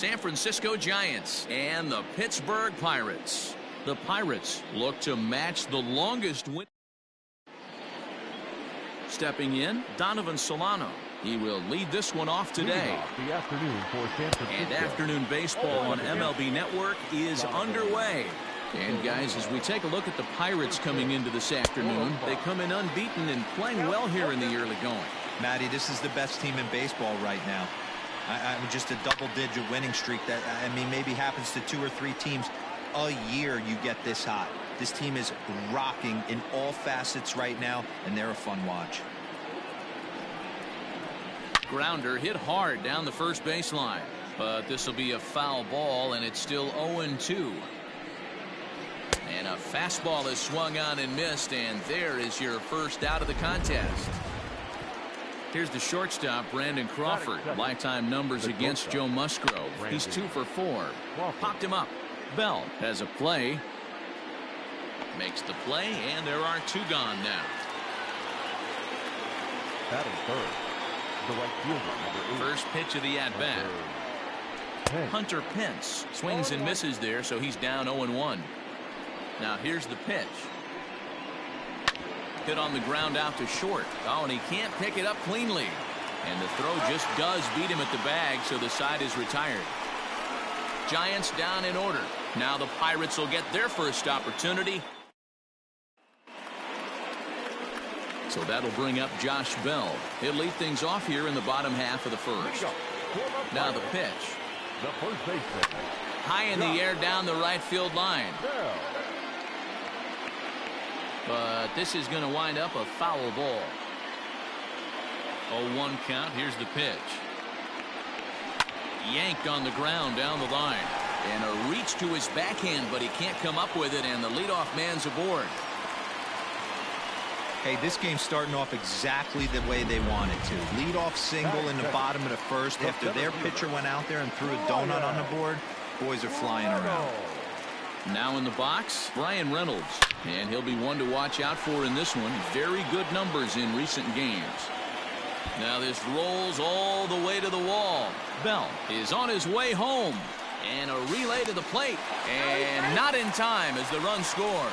San Francisco Giants and the Pittsburgh Pirates. The Pirates look to match the longest win. Stepping in, Donovan Solano. He will lead this one off today. And afternoon baseball on MLB Network is underway. And guys, as we take a look at the Pirates coming into this afternoon, they come in unbeaten and playing well here in the early going. Matty, this is the best team in baseball right now. I'm just a double-digit winning streak that, I mean, maybe happens to 2 or 3 teams a year. You get this hot. This team is rocking in all facets right now, and they're a fun watch. Grounder hit hard down the first baseline, but this will be a foul ball, and it's still 0-2. And a fastball is swung on and missed, and there is your first out of the contest. Here's the shortstop, Brandon Crawford. Lifetime numbers against Joe Musgrove. He's 2 for 4. Popped him up. Bell has a play. Makes the play, and there are 2 gone now. Batting third, the right fielder, first pitch of the at-bat. Hunter Pence swings and misses there, so he's down 0-1. Now here's the pitch. Hit on the ground out to short. Oh, and he can't pick it up cleanly. And the throw just does beat him at the bag, so the side is retired. Giants down in order. Now the Pirates will get their first opportunity. So that'll bring up Josh Bell. He'll lead things off here in the bottom half of the first. Now the pitch. the first baseman. High in the air down the right field line. But this is going to wind up a foul ball. 0-1 count. Here's the pitch. Yanked on the ground down the line. And a reach to his backhand, but he can't come up with it, and the leadoff man's aboard. Hey, this game's starting off exactly the way they wanted to. Leadoff single in the bottom of the first after their pitcher went out there and threw a donut on the board. Boys are flying around. Now in the box, Brian Reynolds. And he'll be one to watch out for in this one. Very good numbers in recent games. Now this rolls all the way to the wall. Bell is on his way home. And a relay to the plate. And not in time as the run scores.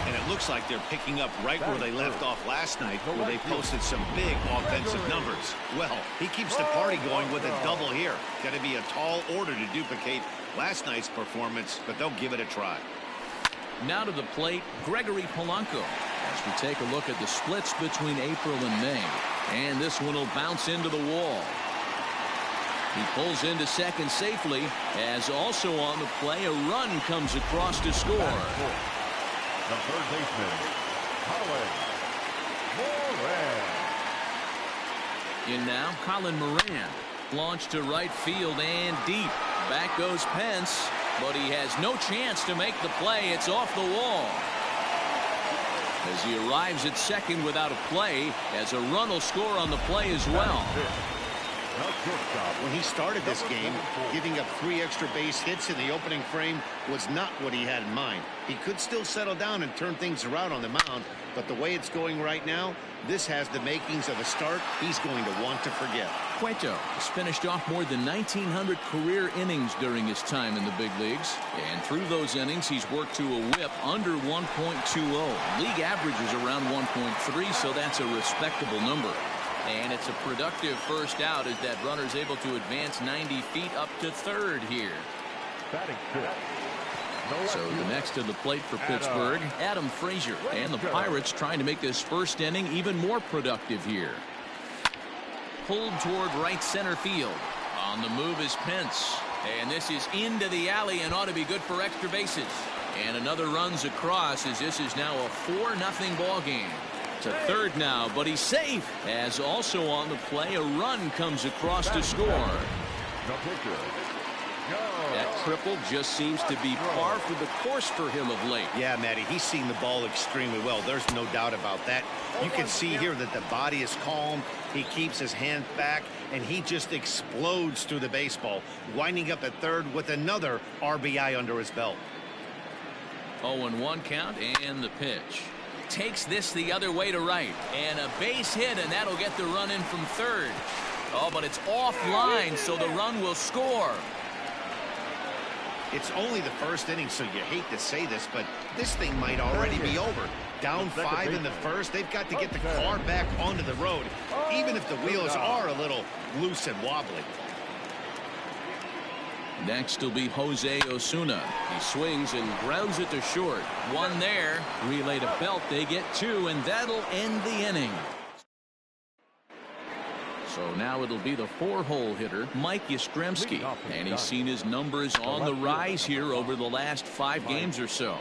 And it looks like they're picking up right where they left off last night, where they posted some big offensive numbers. Well, he keeps the party going with a double here. Going to be a tall order to duplicate last night's performance, but they'll give it a try. Now to the plate, Gregory Polanco. As we take a look at the splits between April and May. And this one will bounce into the wall. He pulls into second safely, as also on the play, a run comes across to score. The third baseman, Colin Moran. In now, Colin Moran. Launched to right field and deep. Back goes Pence, but he has no chance to make the play. It's off the wall. As he arrives at second without a play, as a run will score on the play as well. When he started this game, giving up 3 extra base hits in the opening frame was not what he had in mind. He could still settle down and turn things around on the mound, but the way it's going right now, this has the makings of a start he's going to want to forget. Cueto has finished off more than 1,900 career innings during his time in the big leagues. And through those innings, he's worked to a whip under 1.20. League average is around 1.3, so that's a respectable number. And it's a productive first out as that runner's able to advance 90 feet up to third here. So the next to the plate for Pittsburgh, Adam Frazier. And the Pirates trying to make this first inning even more productive here. Pulled toward right center field. On the move is Pence. And this is into the alley and ought to be good for extra bases. And another runs across as this is now a 4-0 ball game. To third now, but he's safe. As also on the play, a run comes across to score. That triple just seems to be par for the course for him of late. Yeah, Matty, he's seen the ball extremely well. There's no doubt about that. You can see here that the body is calm. He keeps his hand back, and he just explodes through the baseball, winding up at third with another RBI under his belt. 0-1 count, and the pitch. Takes this the other way to right, and a base hit, and that'll get the run in from third. Oh, but it's offline, so the run will score. It's only the first inning, so you hate to say this, but this thing might already be over. Down 5 in the first, they've got to get the car back onto the road, even if the wheels are a little loose and wobbly. Next will be Jose Osuna. He swings and grounds it to short. One there. Relay to Belt. They get 2, and that'll end the inning. So now it'll be the 4-hole hitter, Mike Yastrzemski. And he's seen his numbers on the rise here over the last 5 games or so.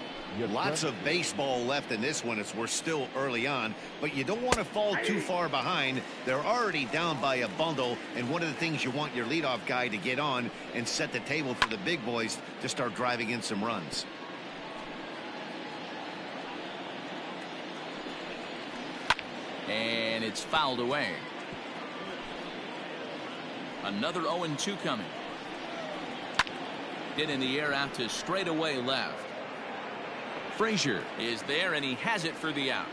Lots of baseball left in this one as we're still early on, but you don't want to fall too far behind. They're already down by a bundle, and one of the things you want your leadoff guy to get on and set the table for the big boys to start driving in some runs. And it's fouled away. Another 0-2 coming. Hit in the air out to straightaway left. Frazier is there, and he has it for the out.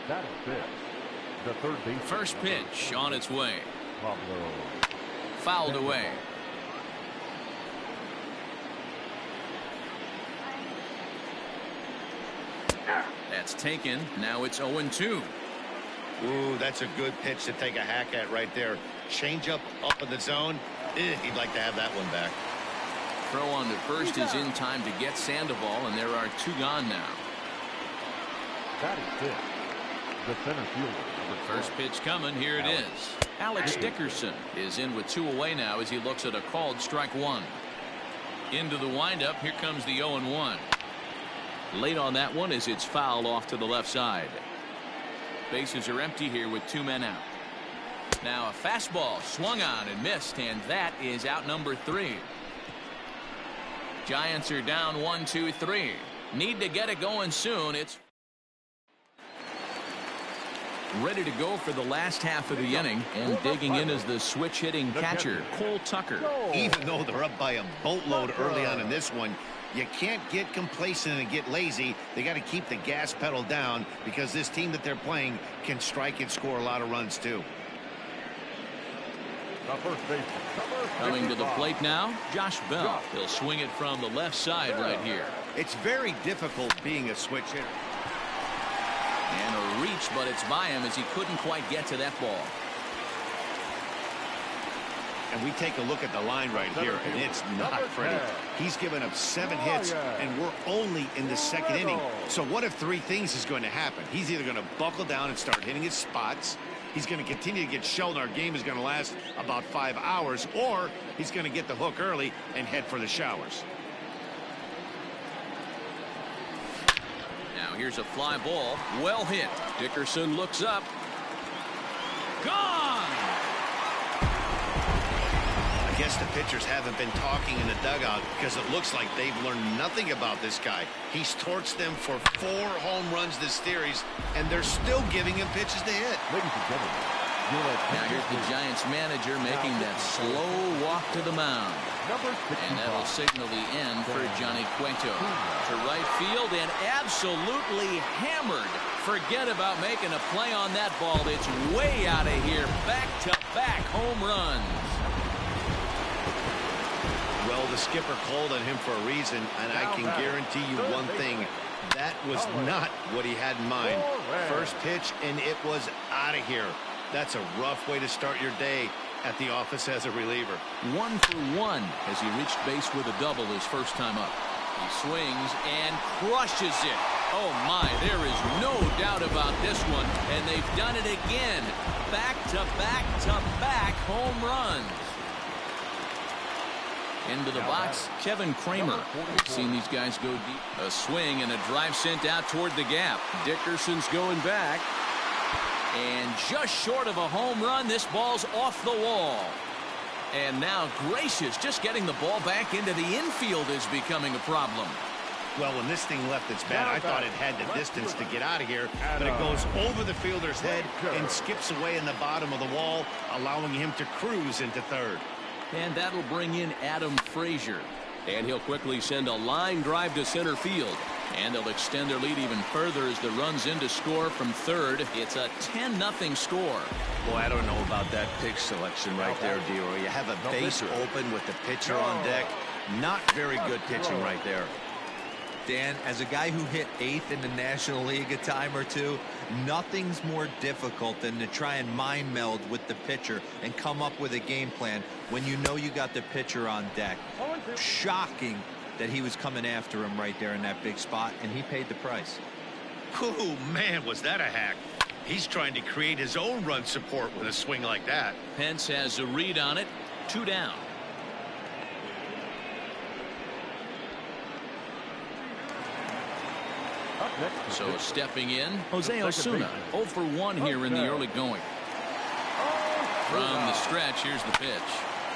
That is it. The third base. First pitch on its way. Pablo. Fouled away. That's taken. Now it's 0-2. Ooh, that's a good pitch to take a hack at right there. Changeup up in the zone. He'd like to have that one back. Throw on to first is in time to get Sandoval, and there are 2 gone now. That is it. The center fielder. First pitch coming. Here it is. Alex Dickerson is in with 2 away now as he looks at a called strike 1. Into the windup. Here comes the 0-1. Late on that one as it's fouled off to the left side. Bases are empty here with 2 men out. Now a fastball swung on and missed, and that is out number 3. Giants are down 1-2-3. Need to get it going soon. It's ready to go for the last half of the inning, and digging in is the switch hitting catcher, Cole Tucker. Even though they're up by a boatload early on in this one, you can't get complacent and get lazy. They got to keep the gas pedal down because this team that they're playing can strike and score a lot of runs too. Coming to the plate now, Josh Bell. He'll swing it from the left side right here. It's very difficult being a switch hitter. And a reach, but it's by him as he couldn't quite get to that ball. And we take a look at the line right here, and it's not pretty. He's given up 7 hits, and we're only in the 2nd inning. So what if 3 things is going to happen? He's either going to buckle down and start hitting his spots, he's going to continue to get shelled, our game is going to last about 5 hours, or he's going to get the hook early and head for the showers. Now here's a fly ball. Well hit. Dickerson looks up. Gone! I guess the pitchers haven't been talking in the dugout because it looks like they've learned nothing about this guy. He's torched them for 4 home runs this series, and they're still giving him pitches to hit. Ladies and gentlemen, now here's the Giants manager making that slow walk to the mound. And that'll signal the end for Johnny Cueto. To right field and absolutely hammered. Forget about making a play on that ball. It's way out of here. Back-to-back home runs. Well, the skipper called on him for a reason, and I can guarantee you one thing. That was not what he had in mind. First pitch, and it was out of here. That's a rough way to start your day at the office as a reliever. 1 for 1 as he reached base with a double his first time up. He swings and crushes it. Oh my, there is no doubt about this one, and they've done it again. Back-to-back-to-back home runs. Into the box, Kevin Kramer. We've seen these guys go deep. A swing and a drive sent out toward the gap. Dickerson's going back. And just short of a home run, this ball's off the wall. And now Gracious just getting the ball back into the infield is becoming a problem. Well, when this thing left its bat, I thought it had the distance to get out of here, but it goes over the fielder's head and skips away in the bottom of the wall, allowing him to cruise into third. And that'll bring in Adam Frazier. And he'll quickly send a line drive to center field. And they'll extend their lead even further as the runs in to score from third. It's a 10-0 score. Boy, I don't know about that pitch selection right there, D-Roy. You have a base open with the pitcher on deck. Not very good pitching right there. Dan, as a guy who hit 8th in the National League a time or two, nothing's more difficult than to try and mind meld with the pitcher and come up with a game plan when you know you got the pitcher on deck. Shocking that he was coming after him right there in that big spot, and he paid the price. Oh, man, was that a hack. He's trying to create his own run support with a swing like that. Pence has a read on it. 2 down. So stepping in, Jose Osuna, 0 for 1 here in the early going. From the stretch, here's the pitch.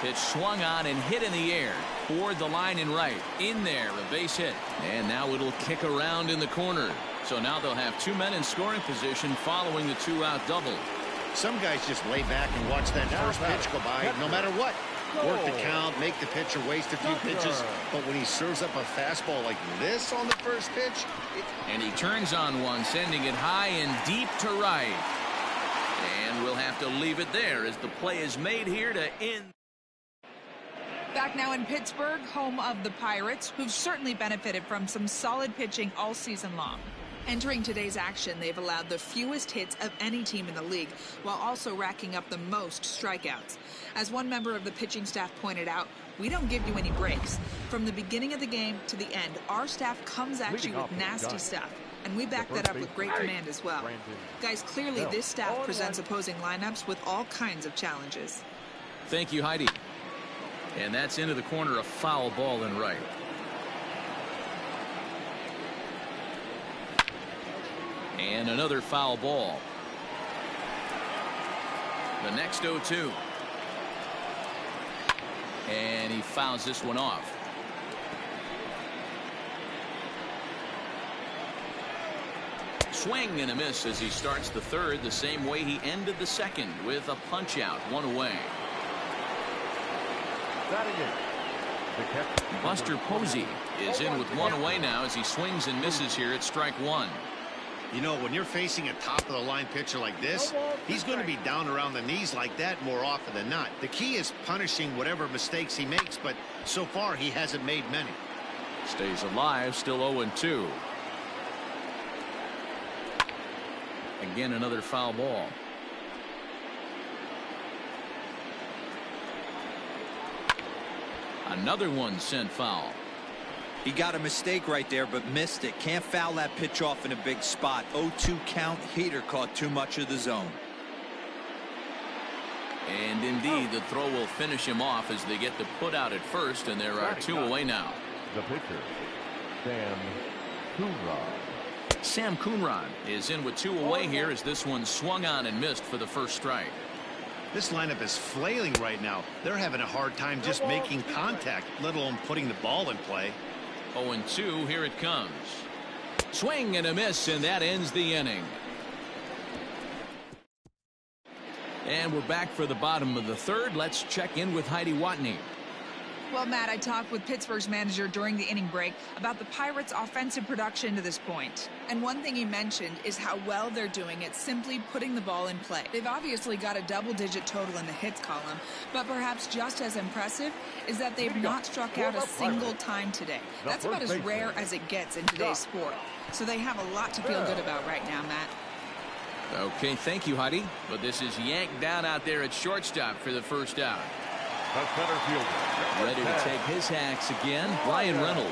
Pitch swung on and hit in the air toward the line and right. In there, a base hit. And now it'll kick around in the corner. So now they'll have 2 men in scoring position following the 2-out double. Some guys just lay back and watch that first pitch go by no matter what. Work the count, make the pitcher waste a few pitches, but when he serves up a fastball like this on the first pitch... And he turns on one, sending it high and deep to right. And we'll have to leave it there as the play is made here to end. Back now in Pittsburgh, home of the Pirates, who've certainly benefited from some solid pitching all season long. Entering today's action, they've allowed the fewest hits of any team in the league, while also racking up the most strikeouts. As one member of the pitching staff pointed out, we don't give you any breaks. From the beginning of the game to the end, our staff comes at you with nasty stuff, and we back that up with great command as well. Guys, clearly this staff presents opposing lineups with all kinds of challenges. Thank you, Heidi. And that's into the corner, a foul ball and right. And another foul ball. The next 0-2. And he fouls this one off. Swing and a miss as he starts the third the same way he ended the second with a punch out, 1 away. Buster Posey is in with 1 away now as he swings and misses here at strike 1. You know, when you're facing a top-of-the-line pitcher like this, he's going to be down around the knees like that more often than not. The key is punishing whatever mistakes he makes, but so far he hasn't made many. Stays alive, still 0-2. Again, another foul ball. Another one sent foul. He got a mistake right there, but missed it. Can't foul that pitch off in a big spot. 0-2 count. Heater caught too much of the zone. And indeed, the throw will finish him off as they get the put out at first, and there are 2 away now. The pitcher, Sam Coonrod. Sam Coonrod is in with 2 away here as this one swung on and missed for the first strike. This lineup is flailing right now. They're having a hard time just making contact, let alone putting the ball in play. 0-2, here it comes. Swing and a miss, and that ends the inning. And we're back for the bottom of the third. Let's check in with Heidi Watney. Well, Matt, I talked with Pittsburgh's manager during the inning break about the Pirates' offensive production to this point. And one thing he mentioned is how well they're doing at simply putting the ball in play. They've obviously got a double-digit total in the hits column, but perhaps just as impressive is that they've not struck out a single time today. That's about as rare as it gets in today's sport. So they have a lot to feel good about right now, Matt. Okay, thank you, Heidi. But this is yanked down out there at shortstop for the first out. Ready to take his hacks again, Ryan Reynolds,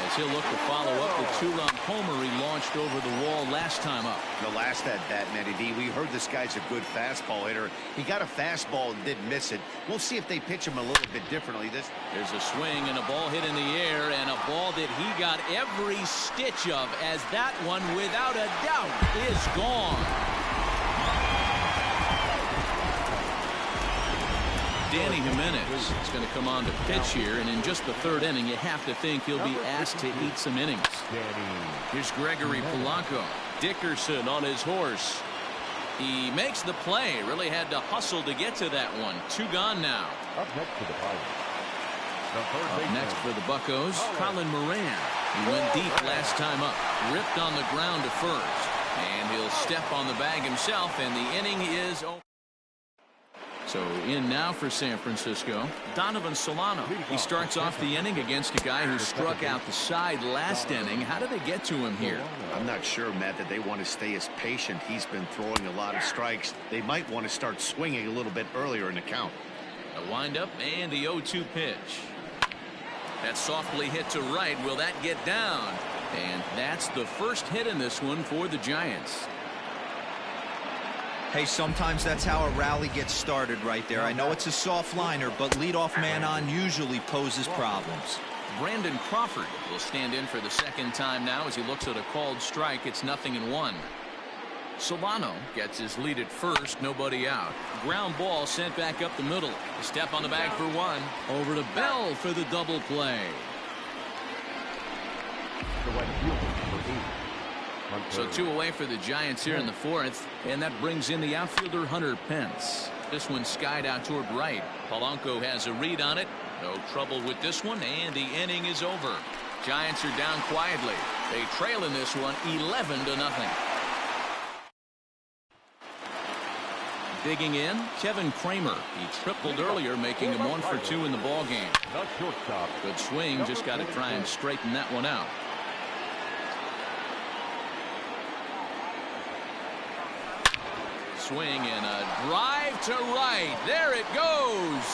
as he'll look to follow up the 2-run homer he launched over the wall last time up. The last at bat, Matty D, we heard this guy's a good fastball hitter. He got a fastball and didn't miss it. We'll see if they pitch him a little bit differently. There's a swing and a ball hit in the air, and a ball that he got every stitch of, as that one, without a doubt, is gone. Danny Jimenez is going to come on to pitch here, and in just the third inning, you have to think he'll be asked to eat some innings. Here's Gregory Polanco. Dickerson on his horse. He makes the play. Really had to hustle to get to that one. 2 gone now. Up next for the Pirates. Up next for the Buccos, Colin Moran. He went deep last time up. Ripped on the ground to first. And he'll step on the bag himself, and the inning is over. So in now for San Francisco, Donovan Solano. He starts off the inning against a guy who struck out the side last inning. How did they get to him here? I'm not sure, Matt, that they want to stay as patient. He's been throwing a lot of strikes. They might want to start swinging a little bit earlier in the count. A windup and the 0-2 pitch. That softly hit to right. Will that get down? And that's the first hit in this one for the Giants. Hey, sometimes that's how a rally gets started right there. I know it's a soft liner, but leadoff man on usually poses problems. Brandon Crawford will stand in for the second time now as he looks at a called strike. It's 0-1. Solano gets his lead at first, nobody out. Ground ball sent back up the middle. A step on the bag for one. Over to Bell for the double play. The right fielder, number 8. So 2 away for the Giants here in the 4th, and that brings in the outfielder Hunter Pence. This one skied out toward right. Polanco has a read on it. No trouble with this one, and the inning is over. Giants are down quietly. They trail in this one 11-0. Digging in, Kevin Kramer. He tripled earlier, making him 1 for 2 in the ballgame. Good swing, just got to try and straighten that one out. Swing and a drive to right. There it goes.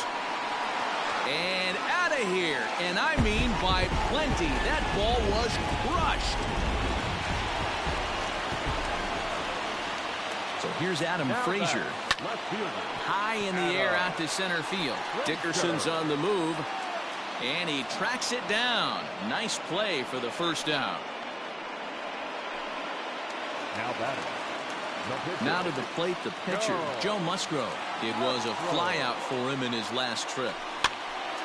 And out of here. And I mean by plenty. That ball was crushed. So here's Adam Frazier. High in the air out to center field. Dickerson's on the move. And he tracks it down. Nice play for the first out. Now batting. Now to the plate, the pitcher, Joe Musgrove. It was a flyout for him in his last trip.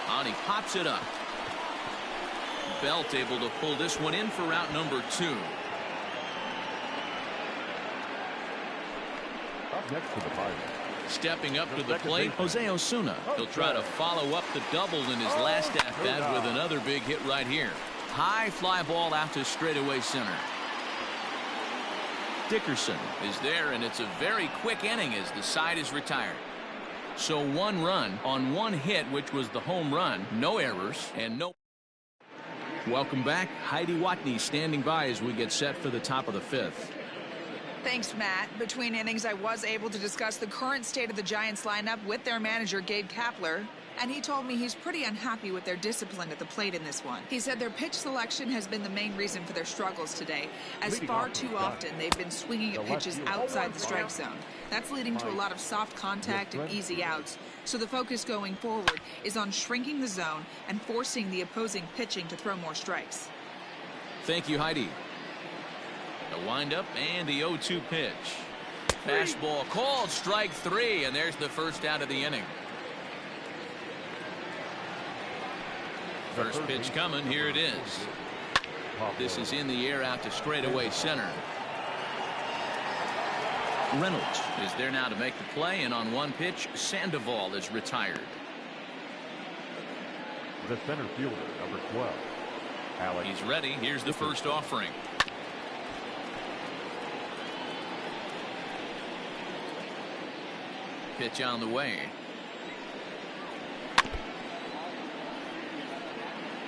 And he pops it up. Belt able to pull this one in for out number 2. Up next to the Pirates. Stepping up to the plate, Jose Osuna. He'll try to follow up the double in his last at-bat with another big hit right here. High fly ball out to straightaway center. Dickerson is there, and it's a very quick inning as the side is retired. So 1 run on 1 hit, which was the home run. No errors and no. Welcome back. Heidi Watney standing by as we get set for the top of the 5th. Thanks, Matt. Between innings, I was able to discuss the current state of the Giants lineup with their manager, Gabe Kapler. And he told me he's pretty unhappy with their discipline at the plate in this one. He said their pitch selection has been the main reason for their struggles today, as far too often they've been swinging at pitches outside the strike zone. That's leading to a lot of soft contact and easy outs. So the focus going forward is on shrinking the zone and forcing the opposing pitching to throw more strikes. Thank you, Heidi. The windup and the 0-2 pitch. Fastball called, strike 3, and there's the first out of the inning. First pitch coming. Here it is. This is in the air out to straightaway center. Reynolds is there now to make the play, and on 1 pitch, Sandoval is retired. The center fielder, number 12. Alex. He's ready. Here's the first offering. Pitch on the way.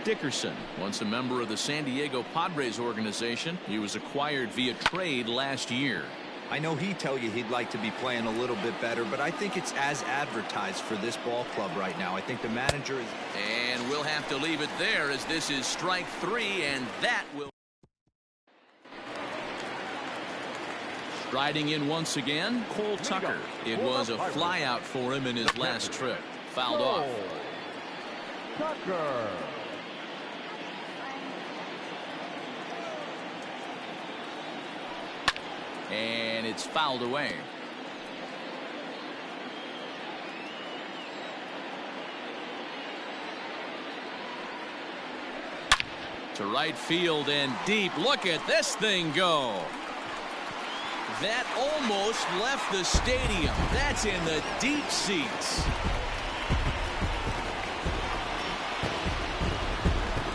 Dickerson, once a member of the San Diego Padres organization. He was acquired via trade last year. I know he'd tell you he'd like to be playing a little bit better, but I think it's as advertised for this ball club right now. I think the manager is. And we'll have to leave it there as this is strike 3, and that will. Riding in once again, Cole Tucker. It was a flyout for him in his last trip. Fouled off. Tucker. And it's fouled away. To right field and deep. Look at this thing go. That almost left the stadium. That's in the deep seats.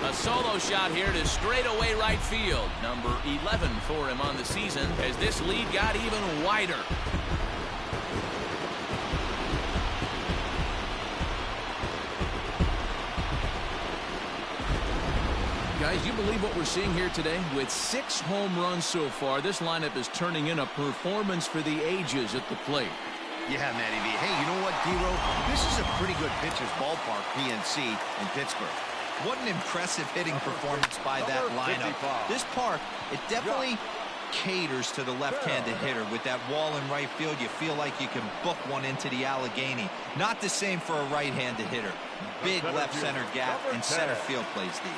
A solo shot here to straightaway right field. Number 11 for him on the season as this lead got even wider. Guys, you believe what we're seeing here today? With 6 home runs so far, this lineup is turning in a performance for the ages at the plate. Yeah, Matty V. Hey, you know what, D-Row? This is a pretty good pitcher's ballpark, PNC, in Pittsburgh. What an impressive hitting performance by that lineup. This park, it definitely caters to the left-handed hitter. With that wall in right field, you feel like you can book one into the Allegheny. Not the same for a right-handed hitter. Big left center gap and center field plays deep.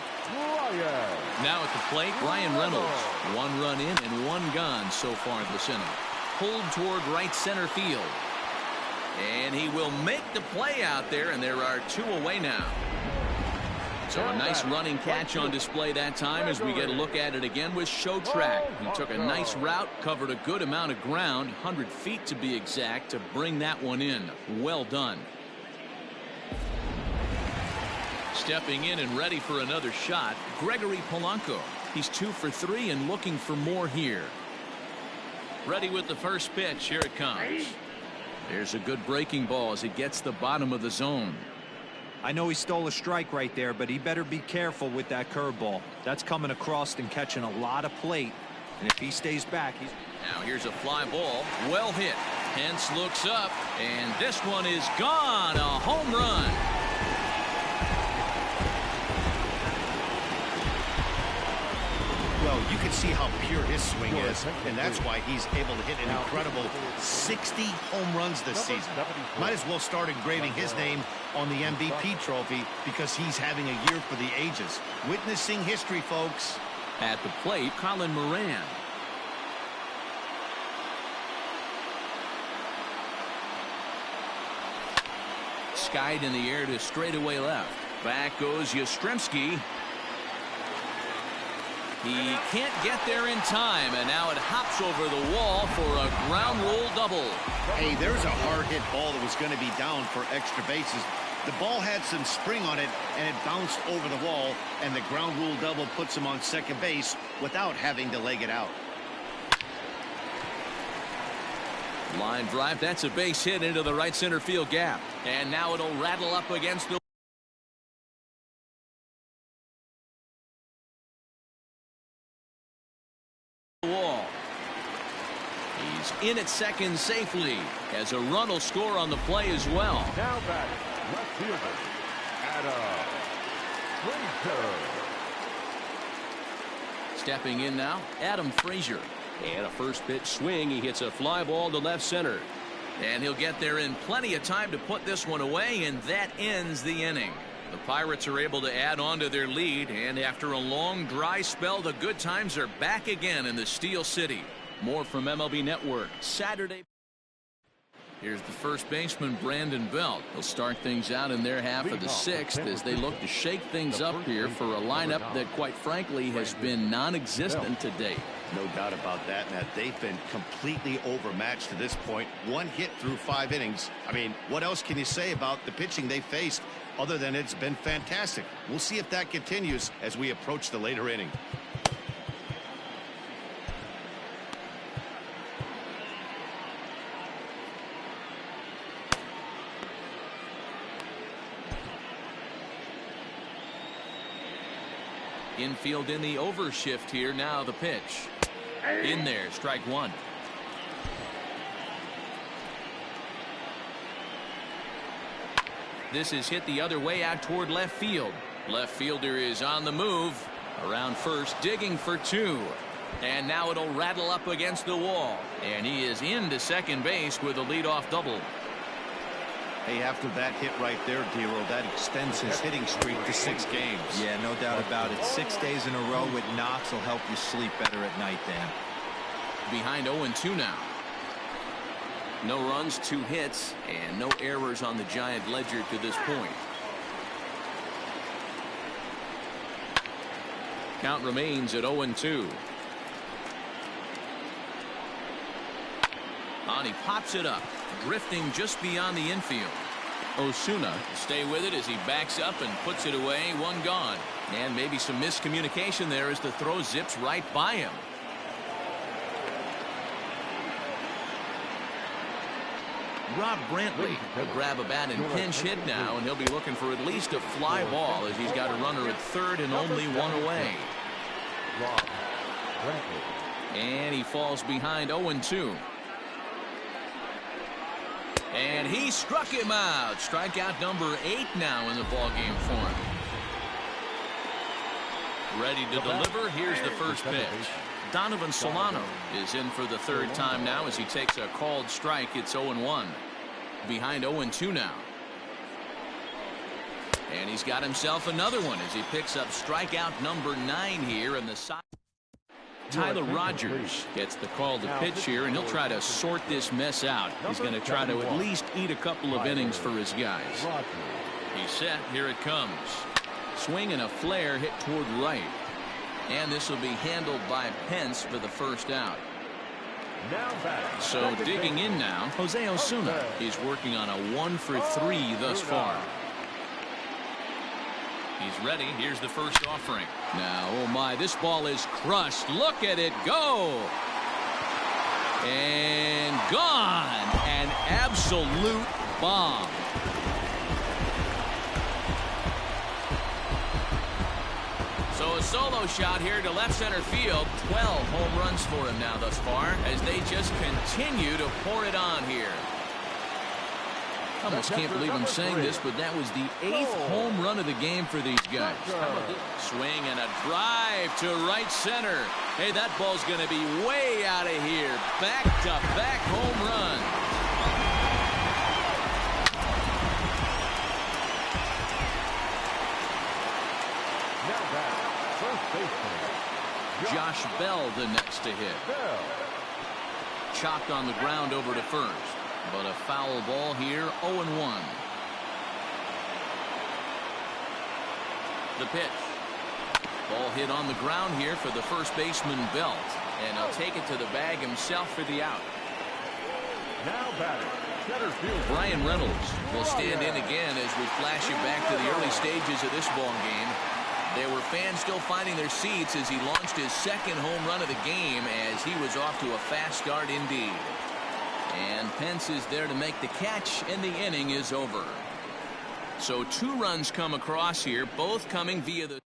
Now at the plate, Ryan Reynolds. 1 run in and 1 gone so far this inning. Pulled toward right center field. And he will make the play out there, and there are 2 away now. So a nice running catch on display that time as we get a look at it again with Showtrack. He took a nice route, covered a good amount of ground, 100 feet to be exact, to bring that one in. Well done. Stepping in and ready for another shot, Gregory Polanco. He's 2 for 3 and looking for more here. Ready with the first pitch. Here it comes. There's a good breaking ball as it gets the bottom of the zone. I know he stole a strike right there, but he better be careful with that curveball. That's coming across and catching a lot of plate. And if he stays back, he's... Now here's a fly ball. Well hit. Hence looks up, and this one is gone. A home run. Well, you can see how pure his swing is, and that's why he's able to hit an incredible 60 home runs this season. Might as well start engraving his name on the MVP trophy because he's having a year for the ages. Witnessing history, folks. At the plate, Colin Moran. Skied in the air to straightaway left. Back goes Yastrzemski. He can't get there in time, and now it hops over the wall for a ground rule double. Hey, there's a hard hit ball that was going to be down for extra bases. The ball had some spring on it, and it bounced over the wall, and the ground rule double puts him on second base without having to leg it out. Line drive, that's a base hit into the right center field gap. And now it'll rattle up against the wall. He's in at second safely as a run will score on the play as well. Now batting, left fielder, Adam Frazier. Stepping in now, Adam Frazier. And a first pitch swing. He hits a fly ball to left center. And he'll get there in plenty of time to put this one away, and that ends the inning. The Pirates are able to add on to their lead, and after a long dry spell, the good times are back again in the Steel City. More from MLB Network Saturday. Here's the first baseman, Brandon Belt. He'll start things out in their half of the 6th as they look to shake things up here for a lineup that, quite frankly, has been non-existent to date. No doubt about that, Matt. They've been completely overmatched to this point. 1 hit through 5 innings. I mean, what else can you say about the pitching they faced other than it's been fantastic? We'll see if that continues as we approach the later inning. Infield in the overshift here. Now the pitch. In there, strike 1. This is hit the other way out toward left field. Left fielder is on the move. Around first, digging for 2. And now it'll rattle up against the wall. And he is into second base with a leadoff double. Hey, after that hit right there, Dero, that extends his hitting streak to 6 games. Yeah, no doubt about it. 6 days in a row with knocks will help you sleep better at night, Dan. Behind 0-2 now. No runs, 2 hits, and no errors on the Giant ledger to this point. Count remains at 0-2. And he pops it up, drifting just beyond the infield. Osuna. Stay with it as he backs up and puts it away. One gone. And maybe some miscommunication there as the throw zips right by him. Rob Brantley will grab a bat and pinch hit now, and he'll be looking for at least a fly ball as he's got a runner at third and only one away. Rob Brantley. And he falls behind 0-2. And he struck him out. Strikeout number 8 now in the ballgame for him. Ready to deliver. Here's the first pitch. Donovan Solano is in for the third time now as he takes a called strike. It's 0-1. Behind 0-2 now. And he's got himself another one as he picks up strikeout number 9 here in the side. Tyler Rogers gets the call to pitch here, and he'll try to sort this mess out. He's going to try to at least eat a couple of innings for his guys. He's set. Here it comes. Swing and a flare hit toward right. And this will be handled by Pence for the first out. So digging in now, Jose Osuna. He's working on a 1-for-3 thus far. He's ready. Here's the first offering. Now, oh my, this ball is crushed. Look at it go. And gone. An absolute bomb. So a solo shot here to left center field. 12 home runs for him now thus far as they just continue to pour it on here. I almost can't believe I'm saying this, but that was the 8th home run of the game for these guys. Swing and a drive to right center. Hey, that ball's going to be way out of here. Back-to-back home run. Josh Bell the next to hit. Chopped on the ground over to first. But a foul ball here, 0-1. The pitch. Ball hit on the ground here for the first baseman, Belt. And he'll take it to the bag himself for the out. Now batting, center field. Brian Reynolds will stand in again as we flash you back to the early stages of this ball game. There were fans still finding their seats as he launched his second home run of the game as he was off to a fast start indeed. And Pence is there to make the catch, and the inning is over. So 2 runs come across here, both coming via the...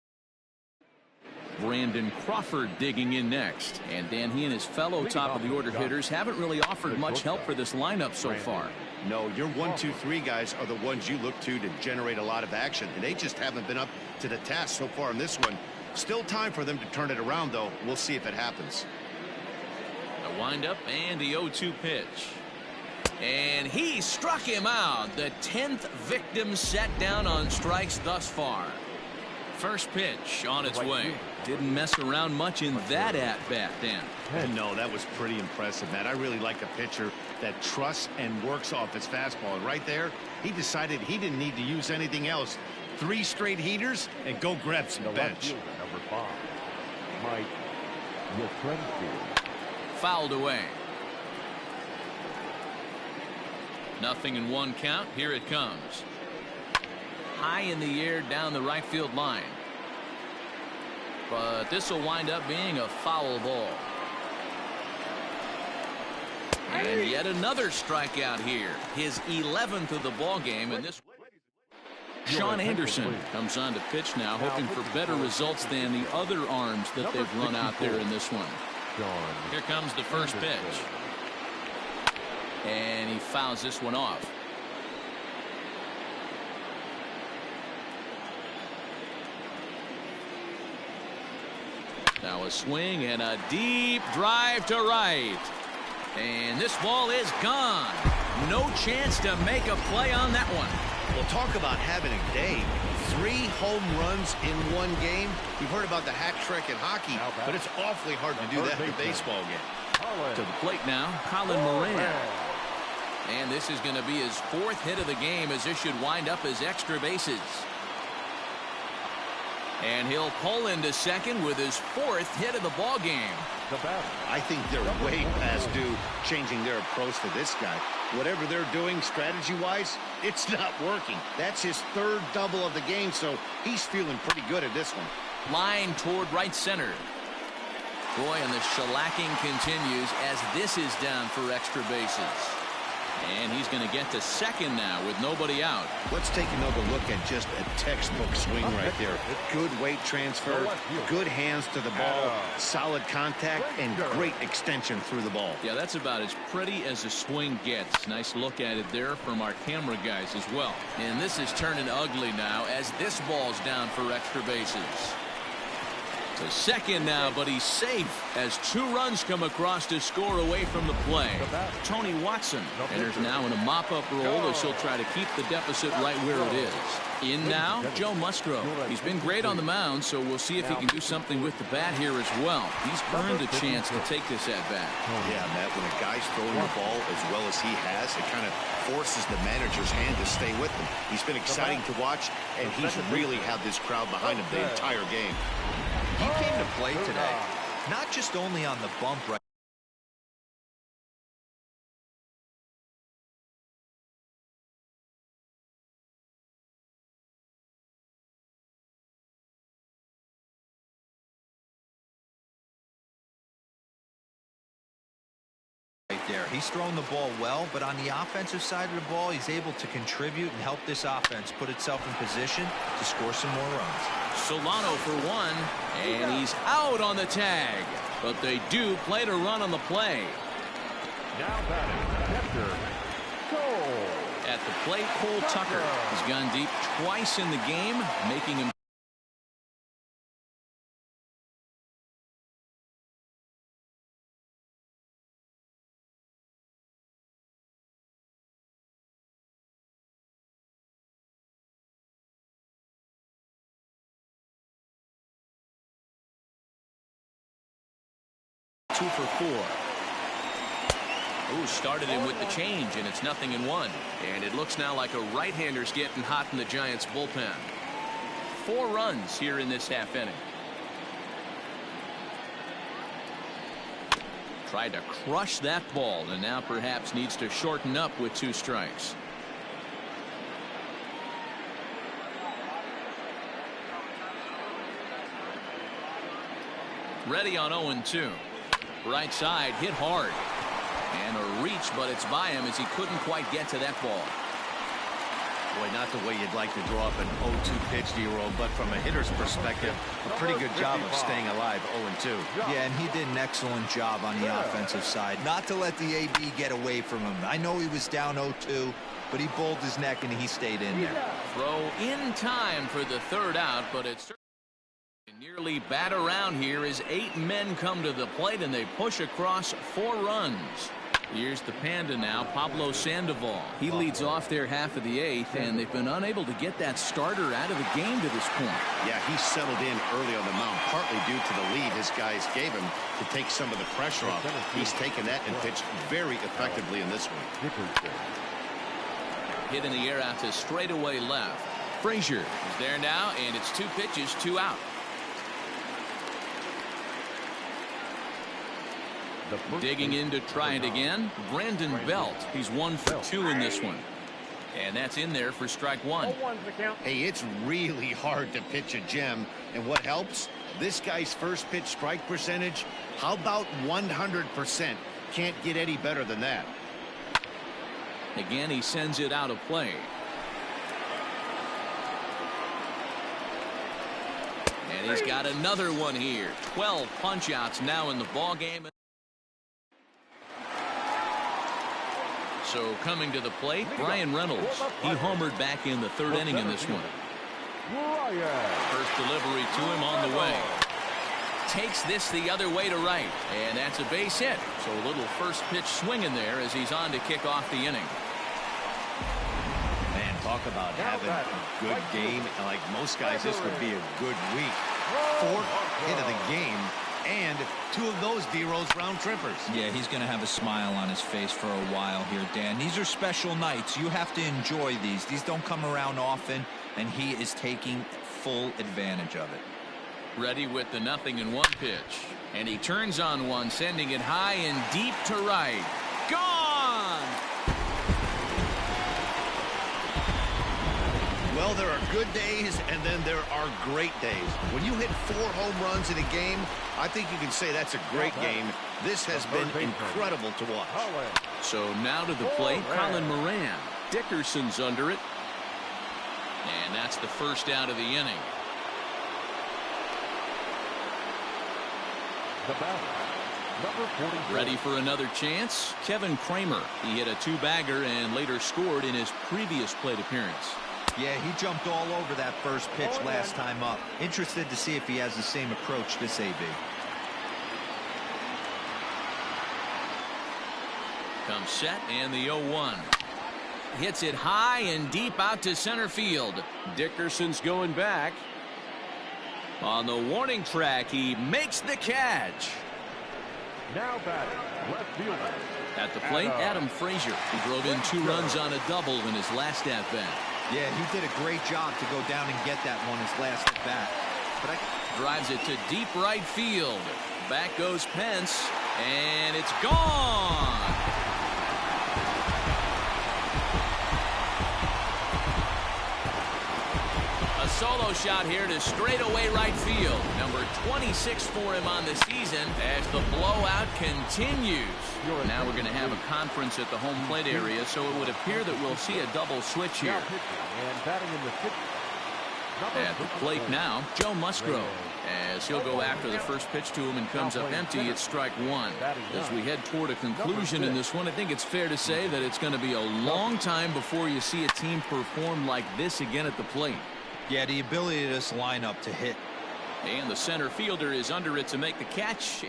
Brandon Crawford digging in next. And Dan, he and his fellow top-of-the-order hitters haven't really offered much help for this lineup so far. No, your 1, 2, 3 guys are the ones you look to generate a lot of action, and they just haven't been up to the task so far in this one. Still time for them to turn it around, though. We'll see if it happens. A windup and the 0-2 pitch. And he struck him out. The 10th victim set down on strikes thus far. First pitch on its way. Didn't mess around much in that at-bat, Dan. No, that was pretty impressive, man. I really like a pitcher that trusts and works off his fastball. And right there, he decided he didn't need to use anything else. 3 straight heaters and go grab some bench. Number 5, Mike Yastrzemski. Fouled away. Nothing in 1 count. Here it comes. High in the air down the right field line. But this will wind up being a foul ball. And yet another strikeout here. His 11th of the ball game. And this Sean Anderson comes on to pitch now, hoping for better results than the other arms that they've run out there in this one. Here comes the first pitch. And he fouls this one off. Now a swing and a deep drive to right. And this ball is gone. No chance to make a play on that one. Well, talk about having a day. 3 home runs in 1 game. You've heard about the hat trick in hockey, but it's awfully hard to do that in a baseball game. To the plate now, Colin Moran. And this is going to be his 4th hit of the game as this should wind up as extra bases. And he'll pull into second with his 4th hit of the ball game. I think they're way past due changing their approach to this guy. Whatever they're doing strategy-wise, it's not working. That's his 3rd double of the game, so he's feeling pretty good at this one. Line toward right center. Boy, and the shellacking continues as this is down for extra bases. And he's going to get to second now with nobody out. Let's take another look at just a textbook swing right there. Good weight transfer, good hands to the ball, solid contact, and great extension through the ball. Yeah, that's about as pretty as a swing gets. Nice look at it there from our camera guys as well. And this is turning ugly now as this ball's down for extra bases. To second now, but he's safe as 2 runs come across to score away from the play. Tony Watson enters now in a mop-up role as he'll try to keep the deficit right where it is. In now, Joe Musgrove. He's been great on the mound, so we'll see if he can do something with the bat here as well. He's earned a chance to take this at bat. Yeah, Matt, when a guy's throwing the ball as well as he has, it kind of forces the manager's hand to stay with him. He's been exciting to watch, and he's really had this crowd behind him the entire game. He came to play today, not just only on the bump right there. He's thrown the ball well, but on the offensive side of the ball, he's able to contribute and help this offense put itself in position to score some more runs. Solano for 1, and he's out on the tag. But they do play to run on the play. Now batting, Hector Cole. At the plate, Cole Tucker has gone deep twice in the game, making him two for 4. Ooh, started him with the change, and it's 0-1. And it looks now like a right-hander's getting hot in the Giants bullpen. 4 runs here in this half inning. Tried to crush that ball, and now perhaps needs to shorten up with 2 strikes. Ready on 0-2. Right side, hit hard. And a reach, but it's by him as he couldn't quite get to that ball. Boy, not the way you'd like to draw up an 0-2 pitch, D-roll, but from a hitter's perspective, a pretty good job of staying alive 0-2. Yeah, and he did an excellent job on the offensive side. Not to let the AB get away from him. I know he was down 0-2, but he bowled his neck and he stayed in there. Throw in time for the 3rd out, but it's nearly bat around here as 8 men come to the plate and they push across 4 runs. Here's the Panda now, Pablo Sandoval. He leads off their half of the 8th, and they've been unable to get that starter out of the game to this point. Yeah, he settled in early on the mound, partly due to the lead his guys gave him to take some of the pressure off. He's taken that and pitched very effectively in this one. Hit in the air out to straightaway left. Frazier is there now, and it's 2 pitches, 2 out. Digging in to try it again, Brandon Belt. He's 1 for 2 in this one. And that's in there for strike 1. Hey, it's really hard to pitch a gem. And what helps? This guy's first pitch strike percentage, how about 100%? Can't get any better than that. Again, he sends it out of play. And he's got another one here. 12 punch-outs now in the ball game. So coming to the plate, Brian Reynolds. He homered back in the 3rd inning in this one. First delivery to him on the way. Takes this the other way to right. And that's a base hit. So a little first pitch swing in there as he's on to kick off the inning. Man, talk about having a good game. Like most guys, this would be a good week. 4th hit of the game. And 2 of those D-Rose round trippers. Yeah, he's going to have a smile on his face for a while here, Dan. These are special nights. You have to enjoy these. These don't come around often, and he is taking full advantage of it. Ready with the 0-1 pitch. And he turns on one, sending it high and deep to right. Gone! Well, there are good days, and then there are great days. When you hit 4 home runs in a game, I think you can say that's a great game. This has been incredible to watch. So now to the plate, Colin Moran. Dickerson's under it. And that's the first out of the inning. The batter, number 44. Ready for another chance? Kevin Kramer. He hit a 2-bagger and later scored in his previous plate appearance. Yeah, he jumped all over that first pitch last time up. Interested to see if he has the same approach this AB. Comes set and the 0-1. Hits it high and deep out to center field. Dickerson's going back. On the warning track, he makes the catch. Now batting, left fielder. At the plate, Adam Frazier, who drove in 2 runs on a double in his last at-bat. Yeah, he did a great job to go down and get that one his last at-bat. Drives it to deep right field. Back goes Pence, and it's gone. A solo shot here to straightaway right field. Number 26 for him on the season as the blowout continues. Now we're going to have a conference at the home plate area, so it would appear that we'll see a double switch here. And batting in the 6th. At the plate now, Joe Musgrove, as he'll go after the first pitch to him and comes up empty. It's strike 1. As we head toward a conclusion in this one, I think it's fair to say that it's going to be a long time before you see a team perform like this again at the plate. Yeah, the ability of this lineup to hit. And the center fielder is under it to make the catch.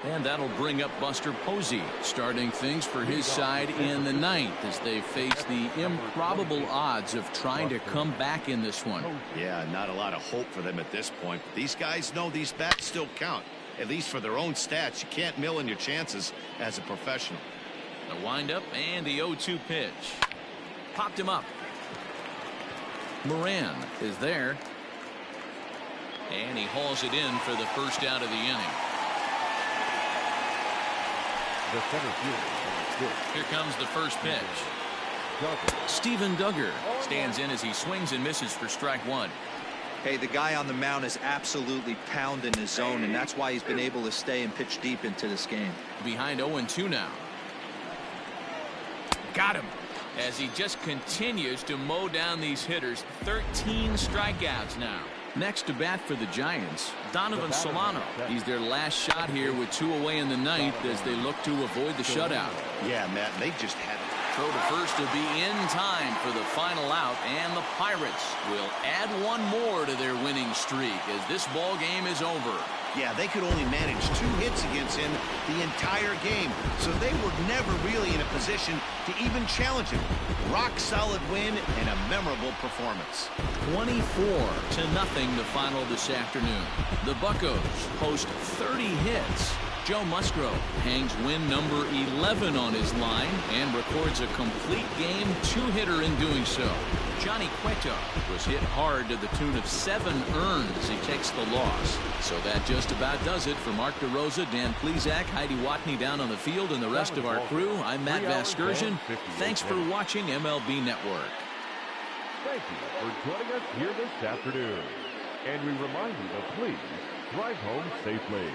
And that'll bring up Buster Posey, starting things for his side in the 9th as they face the improbable odds of trying to come back in this one. Yeah, not a lot of hope for them at this point. But these guys know these bats still count, at least for their own stats. You can't mill in your chances as a professional. The windup and the 0-2 pitch. Popped him up. Moran is there. And he hauls it in for the first out of the inning. The center fielder. Here comes the first pitch. Steven Duggar stands in as he swings and misses for strike 1. Hey, the guy on the mound is absolutely pounding his zone, and that's why he's been able to stay and pitch deep into this game. Behind 0-2 now. Got him. As he just continues to mow down these hitters. 13 strikeouts now. Next to bat for the Giants, Donovan Solano. He's their last shot here with 2 away in the 9th as they look to avoid the shutout. Yeah, Matt, they just had it. Throw to first to be in time for the final out, and the Pirates will add 1 more to their winning streak as this ball game is over. Yeah, they could only manage 2 hits against him the entire game, so they were never really in a position to even challenge him. Rock solid win and a memorable performance. 24-0 the final this afternoon. The Buccos post 30 hits. Joe Musgrove hangs win number 11 on his line and records a complete game 2-hitter in doing so. Johnny Cueto was hit hard to the tune of 7 earned as he takes the loss. So that just about does it for Mark DeRosa, Dan Plesac, Heidi Watney down on the field, and the rest of our crew. I'm Matt Vasgersian. Thanks for watching MLB Network. Thank you for joining us here this afternoon. And we remind you to please drive home safely.